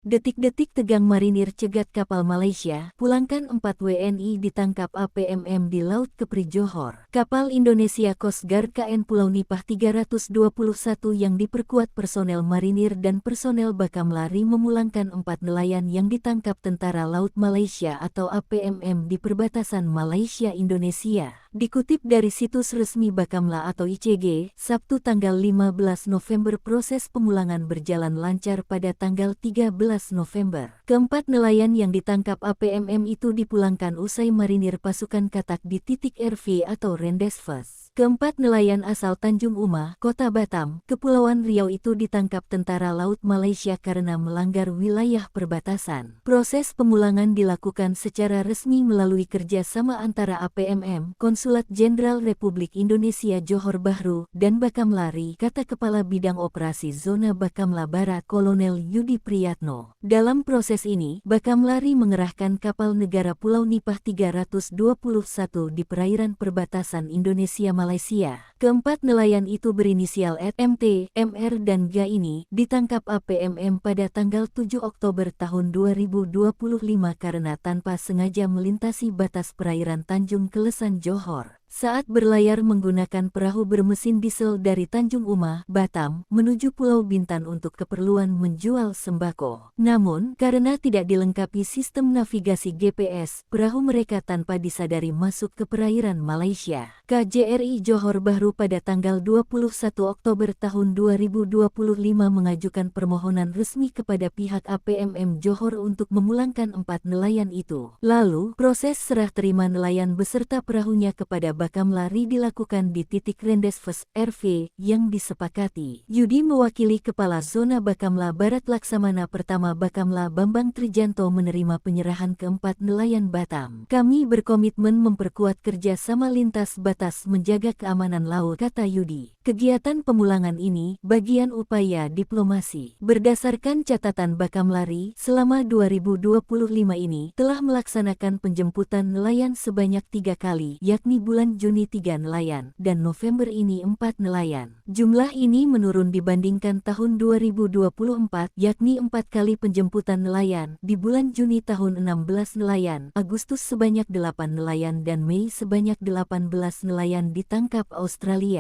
Detik-detik tegang marinir cegat kapal Malaysia, pulangkan 4 WNI ditangkap APMM di Laut Kepri Johor. Kapal Indonesia Coast Guard KN Pulau Nipah 321 yang diperkuat personel marinir dan personel Bakamlari memulangkan 4 nelayan yang ditangkap Tentara Laut Malaysia atau APMM di perbatasan Malaysia-Indonesia. Dikutip dari situs resmi Bakamla atau ICG, Sabtu tanggal 15 November proses pemulangan berjalan lancar pada tanggal 13 November. Keempat nelayan yang ditangkap APMM itu dipulangkan usai marinir pasukan katak di titik RV atau Rendezvous. Keempat nelayan asal Tanjung Uma, Kota Batam, Kepulauan Riau itu ditangkap Tentara Laut Malaysia karena melanggar wilayah perbatasan. Proses pemulangan dilakukan secara resmi melalui kerjasama antara APMM, Konsulat Jenderal Republik Indonesia Johor Bahru, dan Bakamlari, kata Kepala Bidang Operasi Zona Bakamla Barat Kolonel Yudi Priyatno. Dalam proses ini, Bakamlari mengerahkan kapal negara Pulau Nipah 321 di perairan perbatasan Indonesia Malaysia. Keempat nelayan itu berinisial ET, MT, MR dan GA ini ditangkap APMM pada tanggal 7 Oktober tahun 2025 karena tanpa sengaja melintasi batas perairan Tanjung Kelesan Johor. Saat berlayar menggunakan perahu bermesin diesel dari Tanjung Uma, Batam, menuju Pulau Bintan untuk keperluan menjual sembako. Namun, karena tidak dilengkapi sistem navigasi GPS, perahu mereka tanpa disadari masuk ke perairan Malaysia. KJRI Johor Bahru pada tanggal 21 Oktober tahun 2025 mengajukan permohonan resmi kepada pihak APMM Johor untuk memulangkan 4 nelayan itu. Lalu, proses serah terima nelayan beserta perahunya kepada Bakamlari dilakukan di titik Rendezvous RV yang disepakati. Yudi mewakili Kepala Zona Bakamla Barat Laksamana Pertama Bakamla Bambang Trijanto menerima penyerahan keempat nelayan Batam. Kami berkomitmen memperkuat kerjasama lintas batas menjaga keamanan laut, kata Yudi. Kegiatan pemulangan ini bagian upaya diplomasi. Berdasarkan catatan Bakamlari, selama 2025 ini telah melaksanakan penjemputan nelayan sebanyak 3 kali, yakni bulan Juni 3 nelayan, dan November ini 4 nelayan. Jumlah ini menurun dibandingkan tahun 2024, yakni 4 kali penjemputan nelayan, di bulan Juni tahun 16 nelayan, Agustus sebanyak 8 nelayan dan Mei sebanyak 18 nelayan ditangkap Australia.